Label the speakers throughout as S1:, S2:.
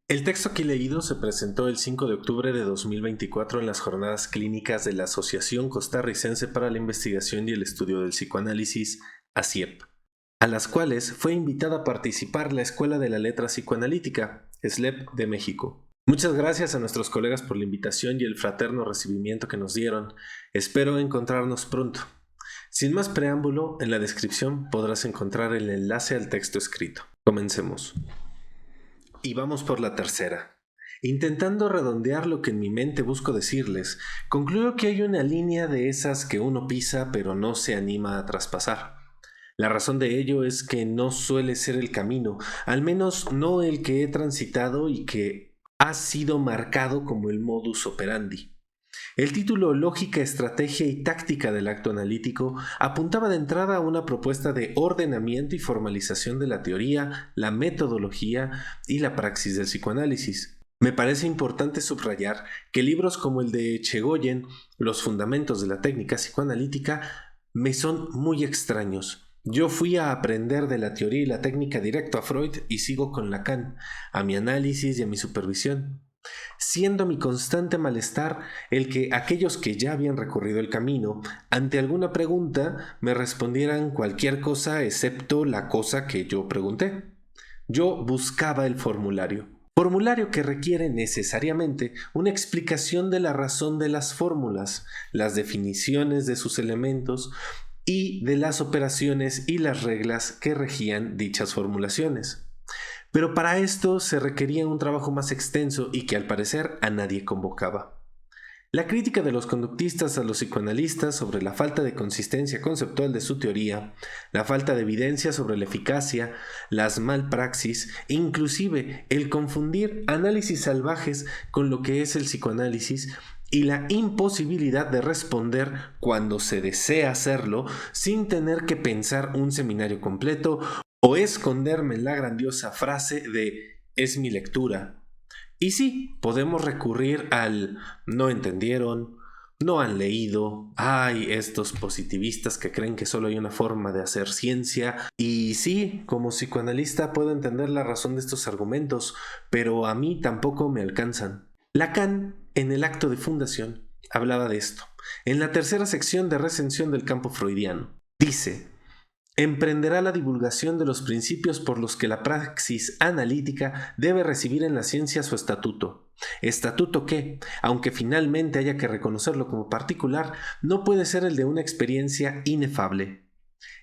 S1: El texto aquí leído se presentó el 5 de octubre de 2024 en las jornadas clínicas de la Asociación Costarricense para la Investigación y el Estudio del Psicoanálisis, ACIEP, a las cuales fue invitada a participar la Escuela de la Letra Psicoanalítica, SLEP de México. Muchas gracias a nuestros colegas por la invitación y el fraterno recibimiento que nos dieron. Espero encontrarnos pronto. Sin más preámbulo, en la descripción podrás encontrar el enlace al texto escrito. Comencemos. Y vamos por la tercera. Intentando redondear lo que en mi mente busco decirles, concluyo que hay una línea de esas que uno pisa pero no se anima a traspasar. La razón de ello es que no suele ser el camino, al menos no el que he transitado y que ha sido marcado como el modus operandi. El título Lógica, Estrategia y Táctica del Acto Analítico apuntaba de entrada a una propuesta de ordenamiento y formalización de la teoría, la metodología y la praxis del psicoanálisis. Me parece importante subrayar que libros como el de Echegoyen, Los Fundamentos de la Técnica Psicoanalítica, me son muy extraños. Yo fui a aprender de la teoría y la técnica directo a Freud y sigo con Lacan, a mi análisis y a mi supervisión, siendo mi constante malestar el que aquellos que ya habían recorrido el camino, ante alguna pregunta, me respondieran cualquier cosa excepto la cosa que yo pregunté. Yo buscaba el formulario que requiere necesariamente una explicación de la razón de las fórmulas, las definiciones de sus elementos y de las operaciones y las reglas que regían dichas formulaciones. Pero para esto se requería un trabajo más extenso y que al parecer a nadie convocaba. La crítica de los conductistas a los psicoanalistas sobre la falta de consistencia conceptual de su teoría, la falta de evidencia sobre la eficacia, las malpraxis e inclusive el confundir análisis salvajes con lo que es el psicoanálisis y la imposibilidad de responder cuando se desea hacerlo sin tener que pensar un seminario completo o esconderme en la grandiosa frase de «es mi lectura». Y sí, podemos recurrir al «no entendieron», «no han leído», «ay, estos positivistas que creen que solo hay una forma de hacer ciencia». Y sí, como psicoanalista puedo entender la razón de estos argumentos, pero a mí tampoco me alcanzan. Lacan, en el acto de fundación, hablaba de esto. En la tercera sección de recensión del campo freudiano, dice: emprenderá la divulgación de los principios por los que la praxis analítica debe recibir en la ciencia su estatuto. Estatuto que, aunque finalmente haya que reconocerlo como particular, no puede ser el de una experiencia inefable.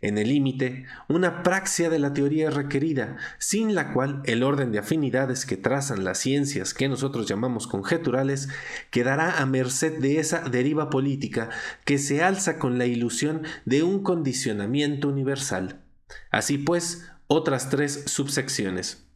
S1: En el límite, una praxia de la teoría es requerida, sin la cual el orden de afinidades que trazan las ciencias que nosotros llamamos conjeturales quedará a merced de esa deriva política que se alza con la ilusión de un condicionamiento universal. Así pues, otras tres subsecciones: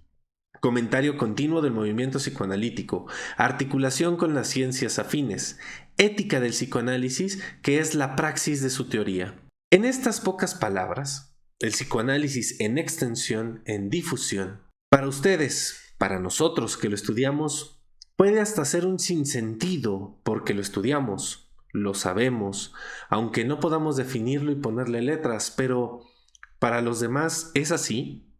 S1: comentario continuo del movimiento psicoanalítico, articulación con las ciencias afines, ética del psicoanálisis, que es la praxis de su teoría. En estas pocas palabras, el psicoanálisis en extensión, en difusión, para ustedes, para nosotros que lo estudiamos, puede hasta ser un sinsentido porque lo estudiamos, lo sabemos, aunque no podamos definirlo y ponerle letras, pero para los demás es así.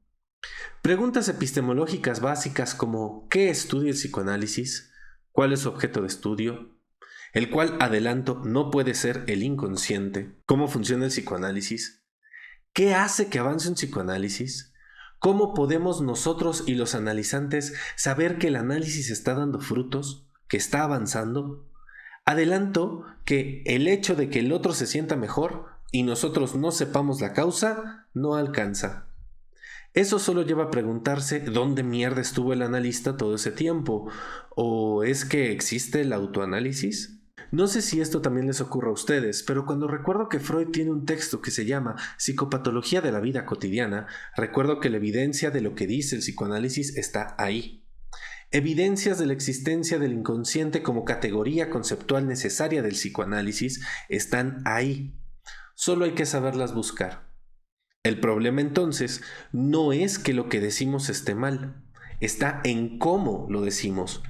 S1: Preguntas epistemológicas básicas como ¿qué estudia el psicoanálisis? ¿Cuál es su objeto de estudio? El cual, adelanto, no puede ser el inconsciente. ¿Cómo funciona el psicoanálisis? ¿Qué hace que avance un psicoanálisis? ¿Cómo podemos nosotros y los analizantes saber que el análisis está dando frutos, que está avanzando? Adelanto que el hecho de que el otro se sienta mejor y nosotros no sepamos la causa no alcanza. Eso solo lleva a preguntarse dónde mierda estuvo el analista todo ese tiempo. ¿O es que existe el autoanálisis? No sé si esto también les ocurre a ustedes, pero cuando recuerdo que Freud tiene un texto que se llama Psicopatología de la vida cotidiana, recuerdo que la evidencia de lo que dice el psicoanálisis está ahí. Evidencias de la existencia del inconsciente como categoría conceptual necesaria del psicoanálisis están ahí. Solo hay que saberlas buscar. El problema entonces no es que lo que decimos esté mal, está en cómo lo decimos.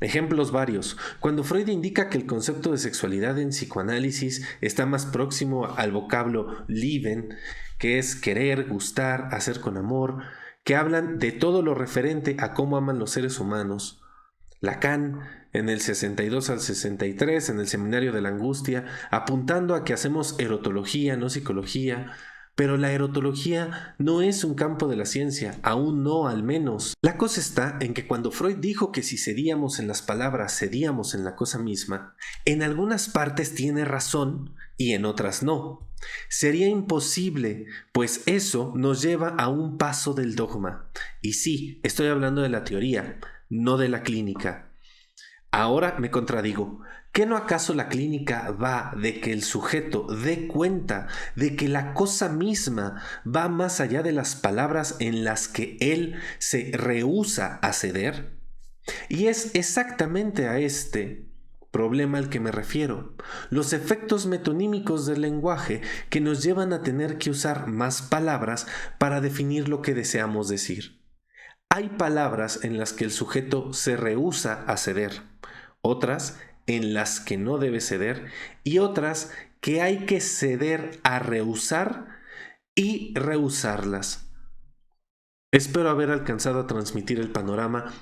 S1: Ejemplos varios. Cuando Freud indica que el concepto de sexualidad en psicoanálisis está más próximo al vocablo lieben, que es querer, gustar, hacer con amor, que hablan de todo lo referente a cómo aman los seres humanos. Lacan, en el 62 al 63, en el Seminario de la Angustia, apuntando a que hacemos erotología, no psicología, pero la erotología no es un campo de la ciencia, aún no al menos. La cosa está en que cuando Freud dijo que si cedíamos en las palabras, cedíamos en la cosa misma, en algunas partes tiene razón y en otras no. Sería imposible, pues eso nos lleva a un paso del dogma. Y sí, estoy hablando de la teoría, no de la clínica. Ahora me contradigo. ¿Qué no acaso la clínica va de que el sujeto dé cuenta de que la cosa misma va más allá de las palabras en las que él se rehúsa a ceder? Y es exactamente a este problema al que me refiero, los efectos metonímicos del lenguaje que nos llevan a tener que usar más palabras para definir lo que deseamos decir. Hay palabras en las que el sujeto se rehúsa a ceder, otras en las que no debe ceder y otras que hay que ceder a rehusar y rehusarlas. Espero haber alcanzado a transmitir el panorama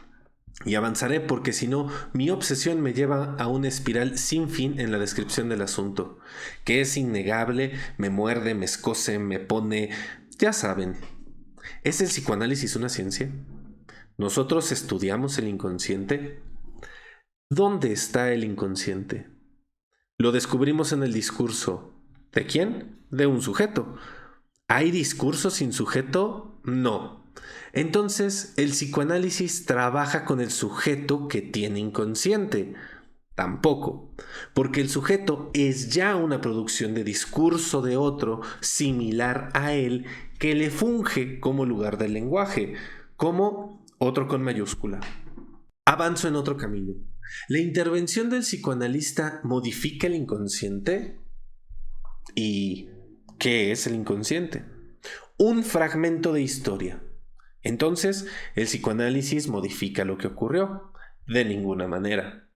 S1: y avanzaré porque si no, mi obsesión me lleva a una espiral sin fin en la descripción del asunto, que es innegable, me muerde, me escoce, me pone... Ya saben, ¿es el psicoanálisis una ciencia? ¿Nosotros estudiamos el inconsciente? ¿Dónde está el inconsciente? Lo descubrimos en el discurso. ¿De quién? De un sujeto. ¿Hay discurso sin sujeto? No. Entonces, ¿el psicoanálisis trabaja con el sujeto que tiene inconsciente? Tampoco, porque el sujeto es ya una producción de discurso de otro similar a él que le funge como lugar del lenguaje, como otro con mayúscula. Avanzo en otro camino. ¿La intervención del psicoanalista modifica el inconsciente? ¿Y qué es el inconsciente? Un fragmento de historia. Entonces, ¿el psicoanálisis modifica lo que ocurrió? De ninguna manera.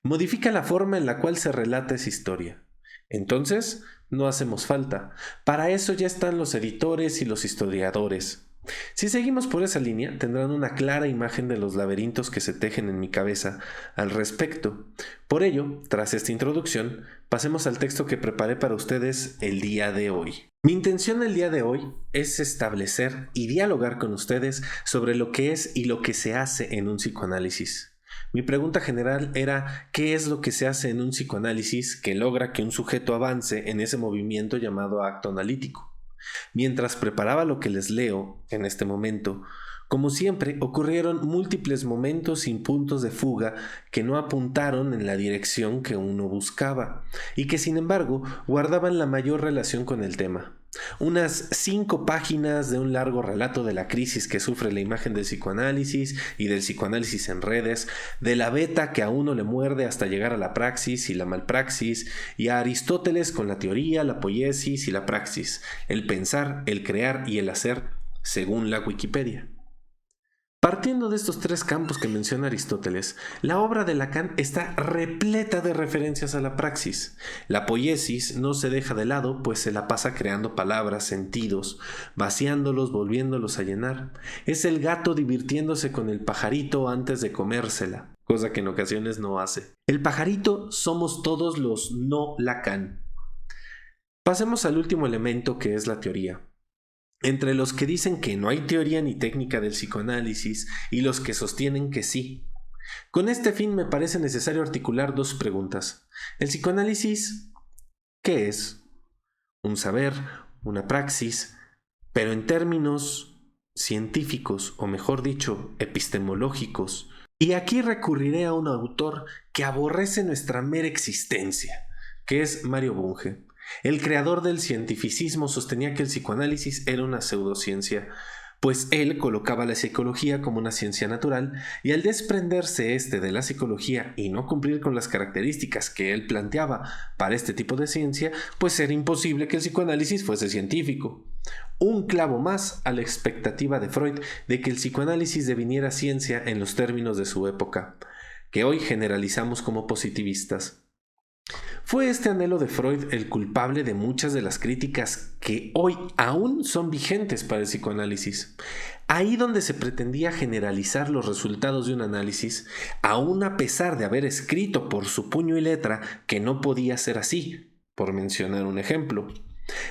S1: Modifica la forma en la cual se relata esa historia. Entonces, no hacemos falta. Para eso ya están los editores y los historiadores. Si seguimos por esa línea, tendrán una clara imagen de los laberintos que se tejen en mi cabeza al respecto. Por ello, tras esta introducción, pasemos al texto que preparé para ustedes el día de hoy. Mi intención el día de hoy es establecer y dialogar con ustedes sobre lo que es y lo que se hace en un psicoanálisis. Mi pregunta general era ¿qué es lo que se hace en un psicoanálisis que logra que un sujeto avance en ese movimiento llamado acto analítico? Mientras preparaba lo que les leo en este momento, como siempre, ocurrieron múltiples momentos sin puntos de fuga que no apuntaron en la dirección que uno buscaba y que sin embargo guardaban la mayor relación con el tema. Unas 5 páginas de un largo relato de la crisis que sufre la imagen del psicoanálisis y del psicoanálisis en redes, de la beta que a uno le muerde hasta llegar a la praxis y la malpraxis, y a Aristóteles con la teoría, la poiesis y la praxis, el pensar, el crear y el hacer, según la Wikipedia. Partiendo de estos 3 campos que menciona Aristóteles, la obra de Lacan está repleta de referencias a la praxis. La poiesis no se deja de lado, pues se la pasa creando palabras, sentidos, vaciándolos, volviéndolos a llenar. Es el gato divirtiéndose con el pajarito antes de comérsela, cosa que en ocasiones no hace. El pajarito somos todos los no Lacan. Pasemos al último elemento que es la teoría. Entre los que dicen que no hay teoría ni técnica del psicoanálisis y los que sostienen que sí. Con este fin me parece necesario articular 2 preguntas. ¿El psicoanálisis qué es? Un saber, una praxis, pero en términos científicos, o mejor dicho, epistemológicos. Y aquí recurriré a un autor que aborrece nuestra mera existencia, que es Mario Bunge. El creador del cientificismo sostenía que el psicoanálisis era una pseudociencia, pues él colocaba la psicología como una ciencia natural y al desprenderse de la psicología y no cumplir con las características que él planteaba para este tipo de ciencia, pues era imposible que el psicoanálisis fuese científico. Un clavo más a la expectativa de Freud de que el psicoanálisis deviniera ciencia en los términos de su época, que hoy generalizamos como positivistas. Fue este anhelo de Freud el culpable de muchas de las críticas que hoy aún son vigentes para el psicoanálisis. Ahí donde se pretendía generalizar los resultados de un análisis, aún a pesar de haber escrito por su puño y letra que no podía ser así, por mencionar un ejemplo.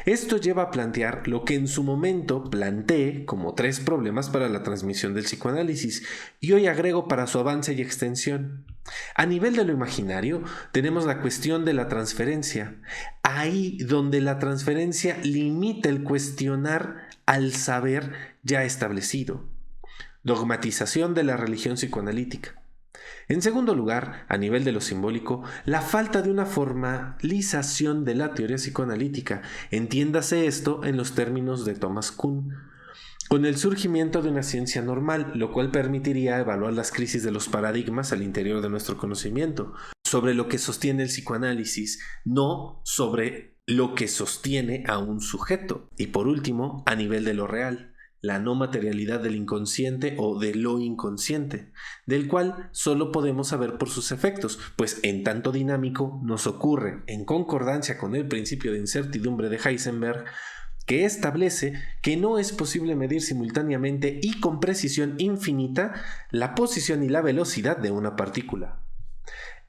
S1: Esto lleva a plantear lo que en su momento planteé como 3 problemas para la transmisión del psicoanálisis y hoy agrego para su avance y extensión. A nivel de lo imaginario, tenemos la cuestión de la transferencia, ahí donde la transferencia limita el cuestionar al saber ya establecido. Dogmatización de la religión psicoanalítica. En segundo lugar, a nivel de lo simbólico, la falta de una formalización de la teoría psicoanalítica, entiéndase esto en los términos de Thomas Kuhn, con el surgimiento de una ciencia normal, lo cual permitiría evaluar las crisis de los paradigmas al interior de nuestro conocimiento, sobre lo que sostiene el psicoanálisis, no sobre lo que sostiene a un sujeto. Y por último, a nivel de lo real, la no materialidad del inconsciente o de lo inconsciente, del cual solo podemos saber por sus efectos, pues en tanto dinámico nos ocurre, en concordancia con el principio de incertidumbre de Heisenberg, que establece que no es posible medir simultáneamente y con precisión infinita la posición y la velocidad de una partícula.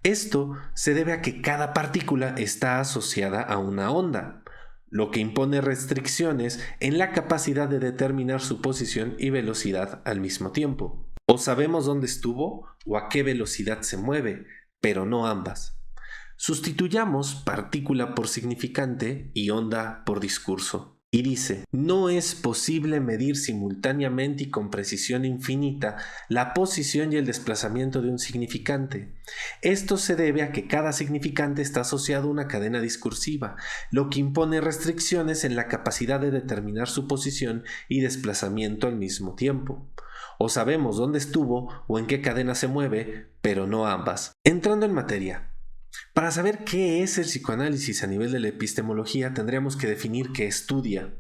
S1: Esto se debe a que cada partícula está asociada a una onda, lo que impone restricciones en la capacidad de determinar su posición y velocidad al mismo tiempo. O sabemos dónde estuvo o a qué velocidad se mueve, pero no ambas. Sustituyamos partícula por significante y onda por discurso. Y dice, no es posible medir simultáneamente y con precisión infinita la posición y el desplazamiento de un significante. Esto se debe a que cada significante está asociado a una cadena discursiva, lo que impone restricciones en la capacidad de determinar su posición y desplazamiento al mismo tiempo. O sabemos dónde estuvo o en qué cadena se mueve, pero no ambas. Entrando en materia. Para saber qué es el psicoanálisis a nivel de la epistemología, tendríamos que definir qué estudia.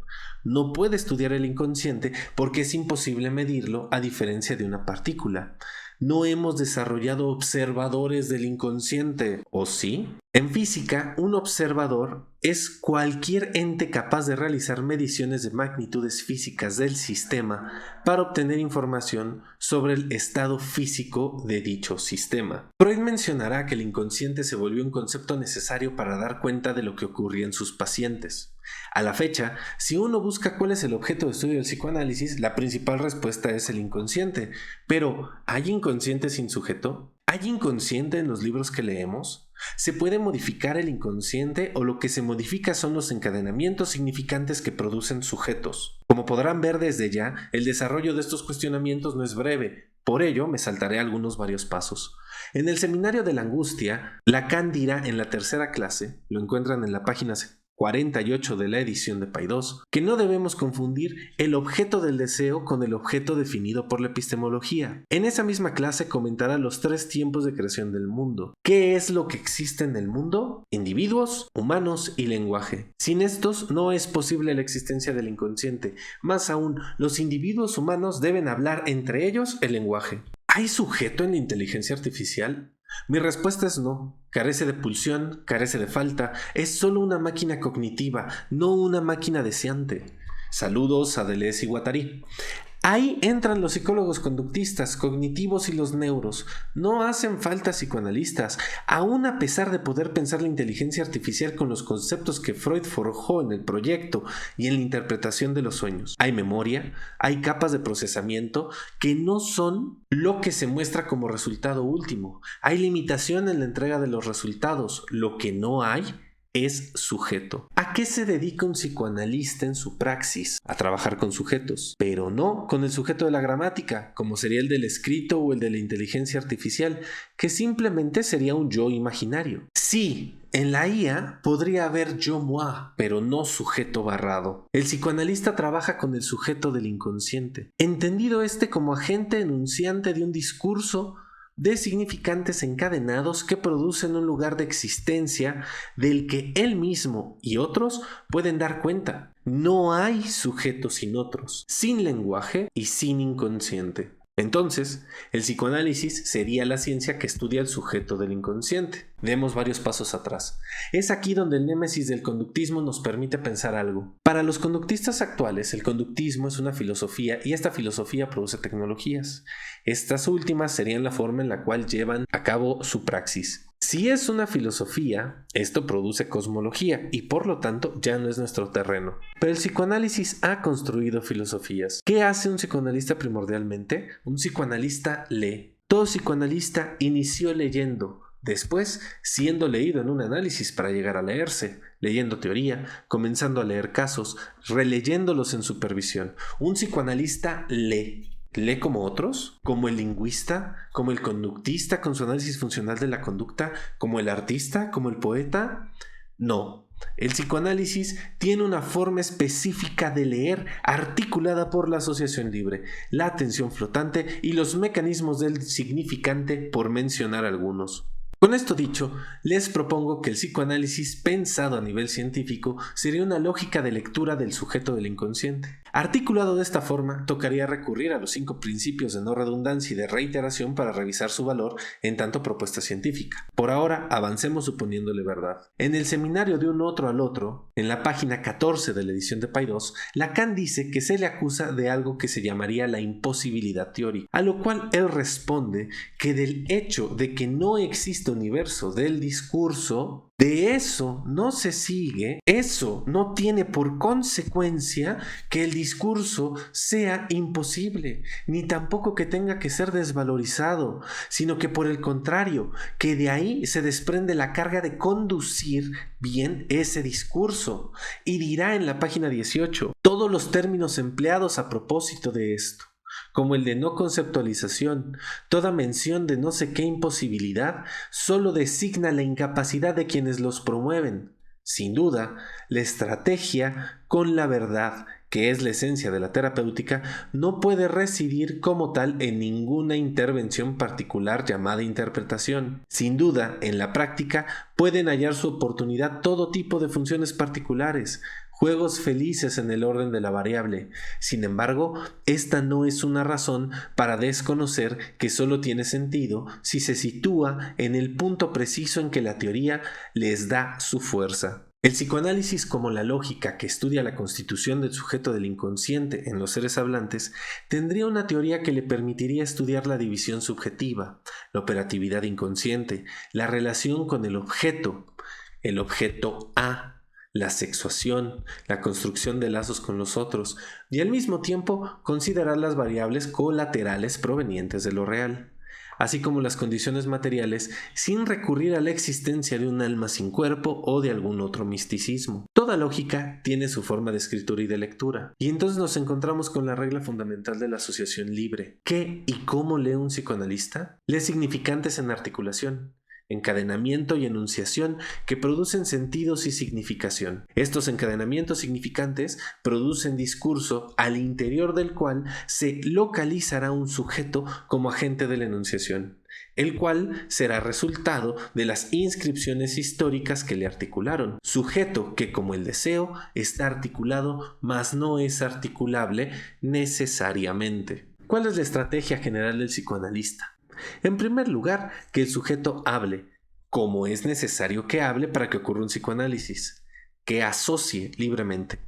S1: No puede estudiar el inconsciente porque es imposible medirlo a diferencia de una partícula. No hemos desarrollado observadores del inconsciente, ¿o sí? En física, un observador es cualquier ente capaz de realizar mediciones de magnitudes físicas del sistema para obtener información sobre el estado físico de dicho sistema. Freud mencionará que el inconsciente se volvió un concepto necesario para dar cuenta de lo que ocurría en sus pacientes. A la fecha, si uno busca cuál es el objeto de estudio del psicoanálisis, la principal respuesta es el inconsciente. Pero, ¿hay inconsciente sin sujeto? ¿Hay inconsciente en los libros que leemos? ¿Se puede modificar el inconsciente o lo que se modifica son los encadenamientos significantes que producen sujetos? Como podrán ver desde ya, el desarrollo de estos cuestionamientos no es breve, por ello me saltaré varios pasos. En el seminario de la angustia, Lacan dirá en la tercera clase, lo encuentran en la página 48 de la edición de Paidós, que no debemos confundir el objeto del deseo con el objeto definido por la epistemología. En esa misma clase comentará los 3 tiempos de creación del mundo. ¿Qué es lo que existe en el mundo? Individuos, humanos y lenguaje. Sin estos no es posible la existencia del inconsciente. Más aún, los individuos humanos deben hablar entre ellos el lenguaje. ¿Hay sujeto en la inteligencia artificial? Mi respuesta es no. Carece de pulsión, carece de falta, es solo una máquina cognitiva, no una máquina deseante. Saludos a Deleuze y Guattari. Ahí entran los psicólogos conductistas, cognitivos y los neuros. No hacen falta psicoanalistas, aún a pesar de poder pensar la inteligencia artificial con los conceptos que Freud forjó en el proyecto y en la interpretación de los sueños. Hay memoria, hay capas de procesamiento que no son lo que se muestra como resultado último. Hay limitación en la entrega de los resultados. Lo que no hay es sujeto. ¿A qué se dedica un psicoanalista en su praxis? A trabajar con sujetos, pero no con el sujeto de la gramática, como sería el del escrito o el de la inteligencia artificial, que simplemente sería un yo imaginario. Sí, en la IA podría haber yo-moi, pero no sujeto barrado. El psicoanalista trabaja con el sujeto del inconsciente, entendido como agente enunciante de un discurso de significantes encadenados que producen un lugar de existencia del que él mismo y otros pueden dar cuenta. No hay sujeto sin otros, sin lenguaje y sin inconsciente. Entonces, el psicoanálisis sería la ciencia que estudia el sujeto del inconsciente. Demos varios pasos atrás. Es aquí donde el némesis del conductismo nos permite pensar algo. Para los conductistas actuales, el conductismo es una filosofía y esta filosofía produce tecnologías. Estas últimas serían la forma en la cual llevan a cabo su praxis. Si es una filosofía, esto produce cosmología y por lo tanto ya no es nuestro terreno. Pero el psicoanálisis ha construido filosofías. ¿Qué hace un psicoanalista primordialmente? Un psicoanalista lee. Todo psicoanalista inició leyendo, después siendo leído en un análisis para llegar a leerse, leyendo teoría, comenzando a leer casos, releyéndolos en supervisión. Un psicoanalista lee. ¿Lee como otros? ¿Como el lingüista? ¿Como el conductista con su análisis funcional de la conducta? ¿Como el artista? ¿Como el poeta? No. El psicoanálisis tiene una forma específica de leer articulada por la asociación libre, la atención flotante y los mecanismos del significante, por mencionar algunos. Con esto dicho, les propongo que el psicoanálisis pensado a nivel científico sería una lógica de lectura del sujeto del inconsciente. Articulado de esta forma, tocaría recurrir a los 5 principios de no redundancia y de reiteración para revisar su valor en tanto propuesta científica. Por ahora, avancemos suponiéndole verdad. En el seminario de un otro al otro, en la página 14 de la edición de Paidós, Lacan dice que se le acusa de algo que se llamaría la imposibilidad teórica, a lo cual él responde que del hecho de que no existe universo del discurso, de eso no se sigue, eso no tiene por consecuencia que el discurso sea imposible, ni tampoco que tenga que ser desvalorizado, sino que por el contrario, que de ahí se desprende la carga de conducir bien ese discurso. Y dirá en la página 18 todos los términos empleados a propósito de esto, como el de no conceptualización. Toda mención de no sé qué imposibilidad solo designa la incapacidad de quienes los promueven. Sin duda, la estrategia con la verdad, que es la esencia de la terapéutica, no puede residir como tal en ninguna intervención particular llamada interpretación. Sin duda, en la práctica pueden hallar su oportunidad todo tipo de funciones particulares, juegos felices en el orden de la variable. Sin embargo, esta no es una razón para desconocer que solo tiene sentido si se sitúa en el punto preciso en que la teoría les da su fuerza. El psicoanálisis, como la lógica que estudia la constitución del sujeto del inconsciente en los seres hablantes, tendría una teoría que le permitiría estudiar la división subjetiva, la operatividad inconsciente, la relación con el objeto A, la sexuación, la construcción de lazos con los otros, y al mismo tiempo considerar las variables colaterales provenientes de lo real, así como las condiciones materiales, sin recurrir a la existencia de un alma sin cuerpo o de algún otro misticismo. Toda lógica tiene su forma de escritura y de lectura, y entonces nos encontramos con la regla fundamental de la asociación libre. ¿Qué y cómo lee un psicoanalista? Lee significantes en articulación, encadenamiento y enunciación que producen sentidos y significación. Estos encadenamientos significantes producen discurso al interior del cual se localizará un sujeto como agente de la enunciación, el cual será resultado de las inscripciones históricas que le articularon. Sujeto que, como el deseo, está articulado, mas no es articulable necesariamente. ¿Cuál es la estrategia general del psicoanalista? En primer lugar, que el sujeto hable, como es necesario que hable para que ocurra un psicoanálisis, que asocie libremente.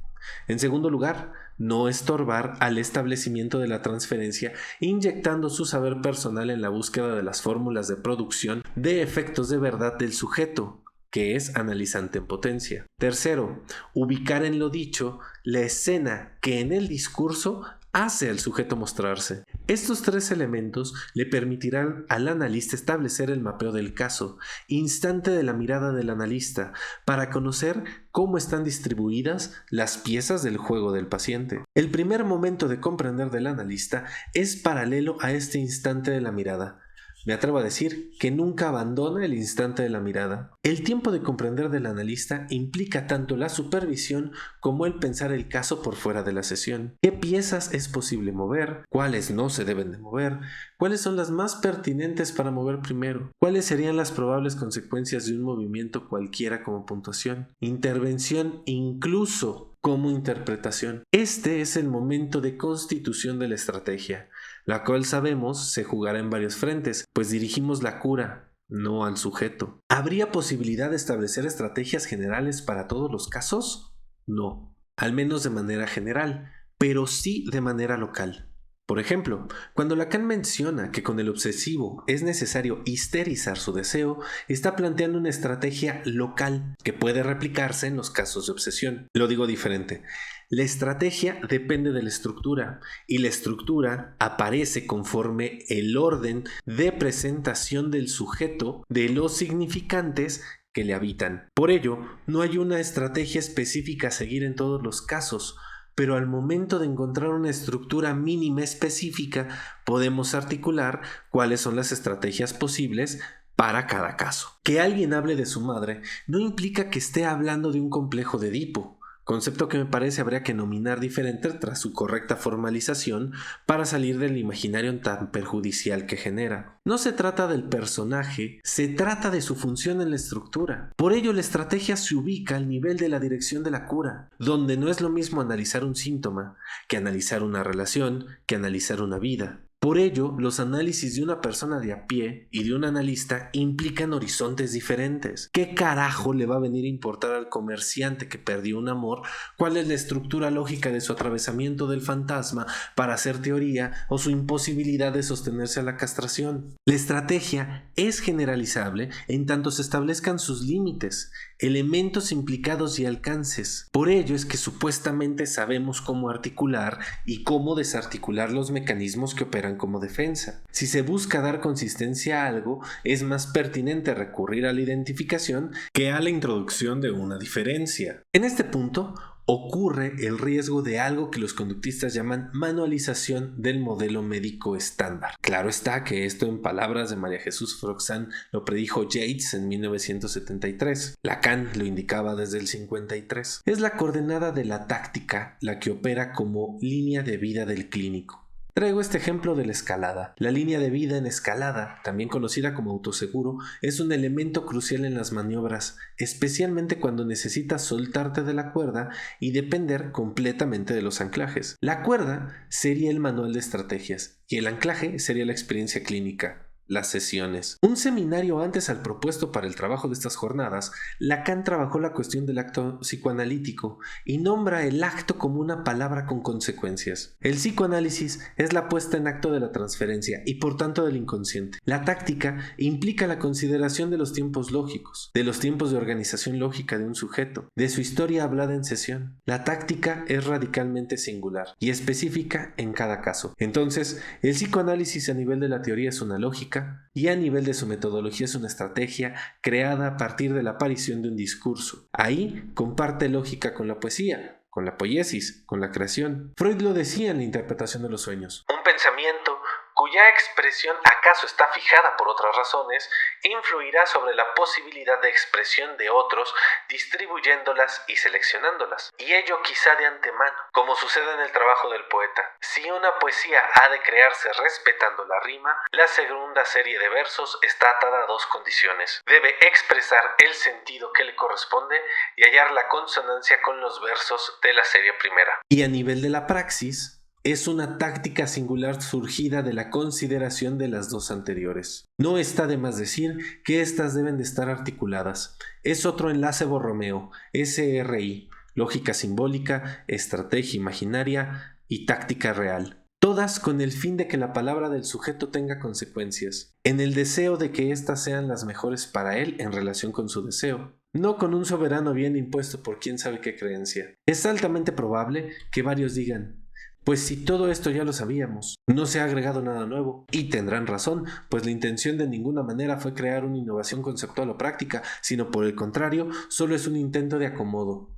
S1: En segundo lugar, no estorbar al establecimiento de la transferencia, inyectando su saber personal en la búsqueda de las fórmulas de producción de efectos de verdad del sujeto, que es analizante en potencia. Tercero, ubicar en lo dicho la escena que en el discurso hace al sujeto mostrarse. Estos 3 elementos le permitirán al analista establecer el mapeo del caso, instante de la mirada del analista, para conocer cómo están distribuidas las piezas del juego del paciente. El primer momento de comprender del analista es paralelo a este instante de la mirada. Me atrevo a decir que nunca abandona el instante de la mirada. El tiempo de comprender del analista implica tanto la supervisión como el pensar el caso por fuera de la sesión. ¿Qué piezas es posible mover? ¿Cuáles no se deben de mover? ¿Cuáles son las más pertinentes para mover primero? ¿Cuáles serían las probables consecuencias de un movimiento cualquiera como puntuación? Intervención incluso como interpretación. Este es el momento de constitución de la estrategia. la cual sabemos se jugará en varios frentes, pues dirigimos la cura, no al sujeto. ¿Habría posibilidad de establecer estrategias generales para todos los casos? No, al menos de manera general, pero sí de manera local. Por ejemplo, cuando Lacan menciona que con el obsesivo es necesario histerizar su deseo, está planteando una estrategia local que puede replicarse en los casos de obsesión. Lo digo diferente. La estrategia depende de la estructura y la estructura aparece conforme el orden de presentación del sujeto de los significantes que le habitan. Por ello, no hay una estrategia específica a seguir en todos los casos, pero al momento de encontrar una estructura mínima específica, podemos articular cuáles son las estrategias posibles para cada caso. Que alguien hable de su madre no implica que esté hablando de un complejo de Edipo, concepto que me parece habría que nominar diferente tras su correcta formalización para salir del imaginario tan perjudicial que genera. No se trata del personaje, se trata de su función en la estructura. Por ello, la estrategia se ubica al nivel de la dirección de la cura, donde no es lo mismo analizar un síntoma que analizar una relación, que analizar una vida. Por ello, los análisis de una persona de a pie y de un analista implican horizontes diferentes. ¿Qué carajo le va a venir a importar al comerciante que perdió un amor? ¿Cuál es la estructura lógica de su atravesamiento del fantasma para hacer teoría o su imposibilidad de sostenerse a la castración? La estrategia es generalizable en tanto se establezcan sus límites, elementos implicados y alcances. Por ello es que supuestamente sabemos cómo articular y cómo desarticular los mecanismos que operan como defensa. Si se busca dar consistencia a algo, es más pertinente recurrir a la identificación que a la introducción de una diferencia. En este punto, ocurre el riesgo de algo que los conductistas llaman manualización del modelo médico estándar. Claro está que esto, en palabras de María Jesús Froxán, lo predijo Yates en 1973. Lacan lo indicaba desde el 53. Es la coordenada de la táctica la que opera como línea de vida del clínico. Traigo este ejemplo de la escalada. La línea de vida en escalada, también conocida como autoseguro, es un elemento crucial en las maniobras, especialmente cuando necesitas soltarte de la cuerda y depender completamente de los anclajes. La cuerda sería el manual de estrategias y el anclaje sería la experiencia clínica. Las sesiones. Un seminario antes al propuesto para el trabajo de estas jornadas, Lacan trabajó la cuestión del acto psicoanalítico y nombra el acto como una palabra con consecuencias. El psicoanálisis es la puesta en acto de la transferencia y por tanto del inconsciente. La táctica implica la consideración de los tiempos lógicos, de los tiempos de organización lógica de un sujeto, de su historia hablada en sesión. La táctica es radicalmente singular y específica en cada caso. Entonces, el psicoanálisis a nivel de la teoría es una lógica y a nivel de su metodología es una estrategia creada a partir de la aparición de un discurso. Ahí comparte lógica con la poesía, con la poiesis, con la creación. Freud lo decía en la interpretación de los sueños. Un pensamiento cuya expresión acaso está fijada por otras razones, influirá sobre la posibilidad de expresión de otros, distribuyéndolas y seleccionándolas, y ello quizá de antemano, como sucede en el trabajo del poeta. Si una poesía ha de crearse respetando la rima, la segunda serie de versos está atada a dos condiciones. Debe expresar el sentido que le corresponde y hallar la consonancia con los versos de la serie primera. Y a nivel de la praxis, es una táctica singular surgida de la consideración de las dos anteriores. No está de más decir que éstas deben de estar articuladas. Es otro enlace Borromeo, SRI, lógica simbólica, estrategia imaginaria y táctica real. Todas con el fin de que la palabra del sujeto tenga consecuencias, en el deseo de que éstas sean las mejores para él en relación con su deseo, no con un soberano bien impuesto por quién sabe qué creencia. Es altamente probable que varios digan: pues si todo esto ya lo sabíamos, no se ha agregado nada nuevo. Y tendrán razón, pues la intención de ninguna manera fue crear una innovación conceptual o práctica, sino por el contrario, solo es un intento de acomodo.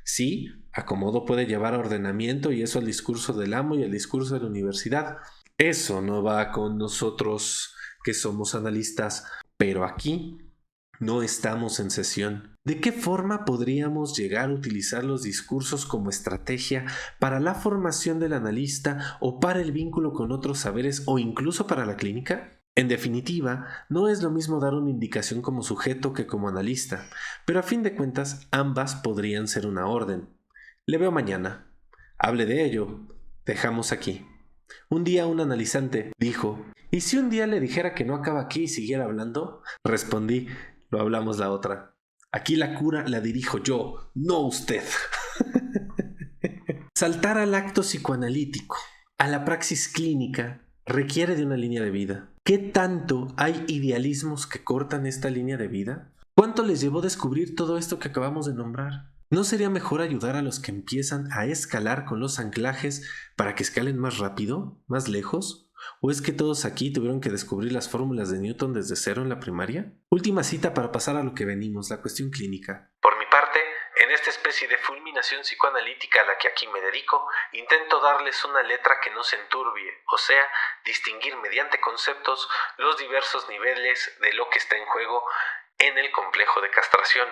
S1: Sí, acomodo puede llevar a ordenamiento y eso al discurso del amo y al discurso de la universidad. Eso no va con nosotros que somos analistas, pero aquí no estamos en sesión. ¿De qué forma podríamos llegar a utilizar los discursos como estrategia para la formación del analista o para el vínculo con otros saberes o incluso para la clínica? En definitiva, no es lo mismo dar una indicación como sujeto que como analista, pero a fin de cuentas ambas podrían ser una orden. Le veo mañana. Hable de ello. Dejamos aquí. Un día un analizante dijo: ¿y si un día le dijera que no acaba aquí y siguiera hablando? Respondí: lo hablamos la otra. Aquí la cura la dirijo yo, no usted. Saltar al acto psicoanalítico, a la praxis clínica, requiere de una línea de vida. ¿Qué tanto hay idealismos que cortan esta línea de vida? ¿Cuánto les llevó descubrir todo esto que acabamos de nombrar? ¿No sería mejor ayudar a los que empiezan a escalar con los anclajes para que escalen más rápido, más lejos? ¿O es que todos aquí tuvieron que descubrir las fórmulas de Newton desde cero en la primaria? Última cita para pasar a lo que venimos, la cuestión clínica. Por mi parte, en esta especie de fulminación psicoanalítica a la que aquí me dedico, intento darles una letra que no se enturbie, o sea, distinguir mediante conceptos los diversos niveles de lo que está en juego en el complejo de castración.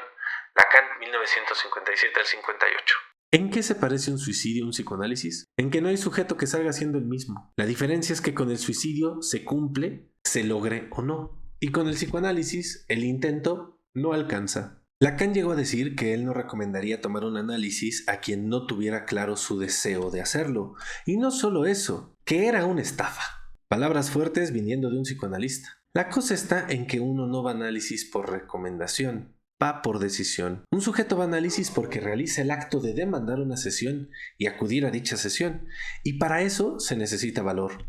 S1: Lacan, 1957 al 58. ¿En qué se parece un suicidio a un psicoanálisis? En que no hay sujeto que salga siendo el mismo. La diferencia es que con el suicidio se cumple, se logre o no. Y con el psicoanálisis, el intento no alcanza. Lacan llegó a decir que él no recomendaría tomar un análisis a quien no tuviera claro su deseo de hacerlo. Y no solo eso, que era una estafa. Palabras fuertes viniendo de un psicoanalista. La cosa está en que uno no va a análisis por recomendación, va por decisión. Un sujeto va a análisis porque realiza el acto de demandar una sesión y acudir a dicha sesión, y para eso se necesita valor.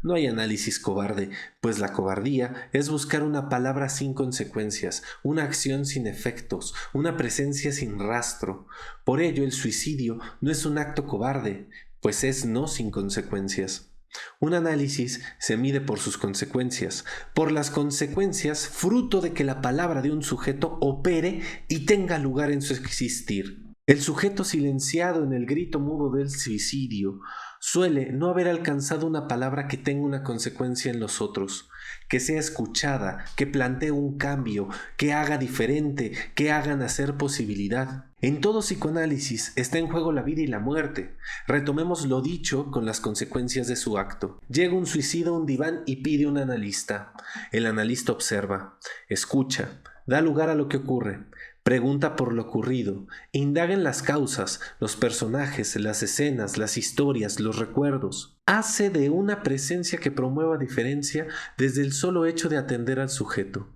S1: No hay análisis cobarde, pues la cobardía es buscar una palabra sin consecuencias, una acción sin efectos, una presencia sin rastro. Por ello el suicidio no es un acto cobarde, pues es no sin consecuencias. Un análisis se mide por sus consecuencias, por las consecuencias fruto de que la palabra de un sujeto opere y tenga lugar en su existir. El sujeto silenciado en el grito mudo del suicidio suele no haber alcanzado una palabra que tenga una consecuencia en los otros, que sea escuchada, que plantee un cambio, que haga diferente, que haga nacer posibilidad. En todo psicoanálisis está en juego la vida y la muerte. Retomemos lo dicho con las consecuencias de su acto. Llega un suicida a un diván y pide un analista. El analista observa, escucha, da lugar a lo que ocurre. Pregunta por lo ocurrido, indaga en las causas, los personajes, las escenas, las historias, los recuerdos. Hace de una presencia que promueva diferencia desde el solo hecho de atender al sujeto.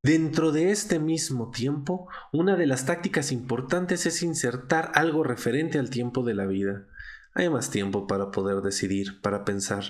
S1: Dentro de este mismo tiempo, una de las tácticas importantes es insertar algo referente al tiempo de la vida. Hay más tiempo para poder decidir, para pensar.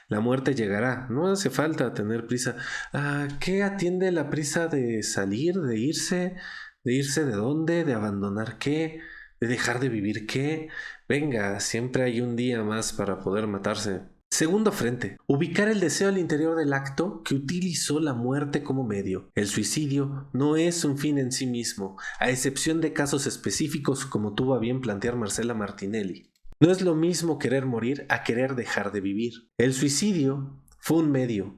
S1: La muerte llegará, no hace falta tener prisa. ¿A qué atiende la prisa de salir, de irse? ¿De irse de dónde? ¿De abandonar qué? ¿De dejar de vivir qué? Venga, siempre hay un día más para poder matarse. Segundo frente, ubicar el deseo al interior del acto que utilizó la muerte como medio. El suicidio no es un fin en sí mismo, a excepción de casos específicos como tuvo a bien plantear Marcela Martinelli. No es lo mismo querer morir a querer dejar de vivir. El suicidio fue un medio.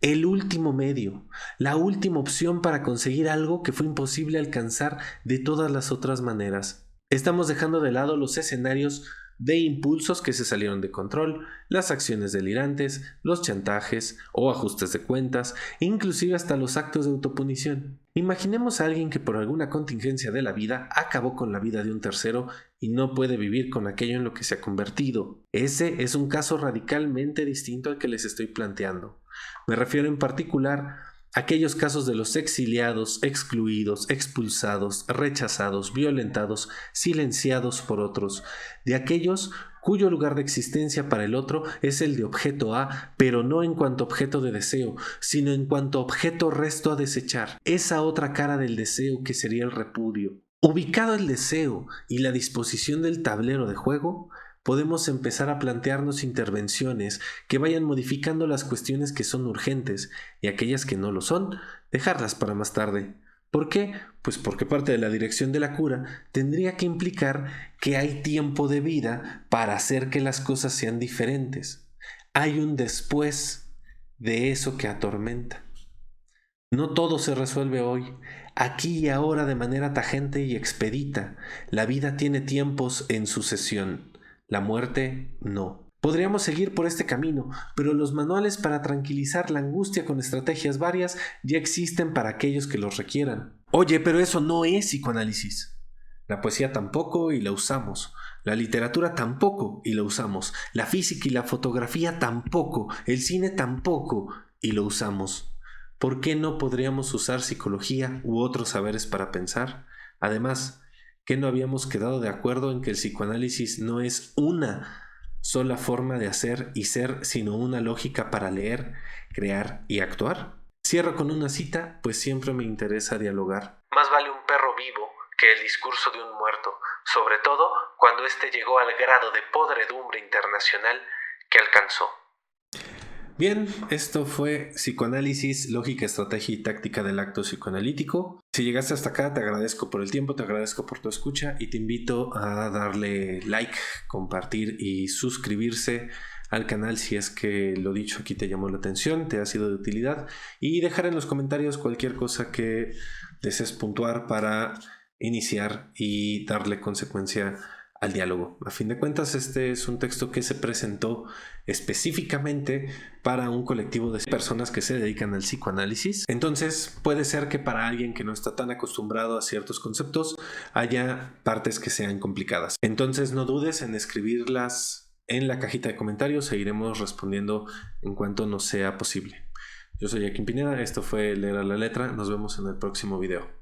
S1: El último medio, la última opción para conseguir algo que fue imposible alcanzar de todas las otras maneras. Estamos dejando de lado los escenarios de impulsos que se salieron de control, las acciones delirantes, los chantajes o ajustes de cuentas, inclusive hasta los actos de autopunición. Imaginemos a alguien que por alguna contingencia de la vida acabó con la vida de un tercero y no puede vivir con aquello en lo que se ha convertido. Ese es un caso radicalmente distinto al que les estoy planteando. Me refiero en particular a aquellos casos de los exiliados, excluidos, expulsados, rechazados, violentados, silenciados por otros, de aquellos cuyo lugar de existencia para el otro es el de objeto A, pero no en cuanto objeto de deseo, sino en cuanto objeto resto a desechar, esa otra cara del deseo que sería el repudio. Ubicado el deseo y la disposición del tablero de juego, podemos empezar a plantearnos intervenciones que vayan modificando las cuestiones que son urgentes y aquellas que no lo son, dejarlas para más tarde. ¿Por qué? Pues porque parte de la dirección de la cura tendría que implicar que hay tiempo de vida para hacer que las cosas sean diferentes. Hay un después de eso que atormenta. No todo se resuelve hoy, aquí y ahora de manera tajante y expedita. La vida tiene tiempos en sucesión. La muerte, no. Podríamos seguir por este camino, pero los manuales para tranquilizar la angustia con estrategias varias ya existen para aquellos que los requieran. Oye, pero eso no es psicoanálisis. La poesía tampoco y la usamos. La literatura tampoco y lo usamos. La física y la fotografía tampoco. El cine tampoco y lo usamos. ¿Por qué no podríamos usar psicología u otros saberes para pensar? Además, ¿qué no habíamos quedado de acuerdo en que el psicoanálisis no es una sola forma de hacer y ser, sino una lógica para leer, crear y actuar? Cierro con una cita, pues siempre me interesa dialogar. Más vale un perro vivo que el discurso de un muerto, sobre todo cuando éste llegó al grado de podredumbre internacional que alcanzó. Bien, esto fue Psicoanálisis, Lógica, Estrategia y Táctica del Acto Psicoanalítico. Si llegaste hasta acá, te agradezco por el tiempo, te agradezco por tu escucha y te invito a darle like, compartir y suscribirse al canal si es que lo dicho aquí te llamó la atención, te ha sido de utilidad, y dejar en los comentarios cualquier cosa que desees puntuar para iniciar y darle consecuencia al diálogo. A fin de cuentas, este es un texto que se presentó específicamente para un colectivo de personas que se dedican al psicoanálisis. Entonces, puede ser que para alguien que no está tan acostumbrado a ciertos conceptos haya partes que sean complicadas. Entonces, no dudes en escribirlas en la cajita de comentarios e iremos respondiendo en cuanto nos sea posible. Yo soy Joaquín Pineda, esto fue Leer a la Letra, nos vemos en el próximo video.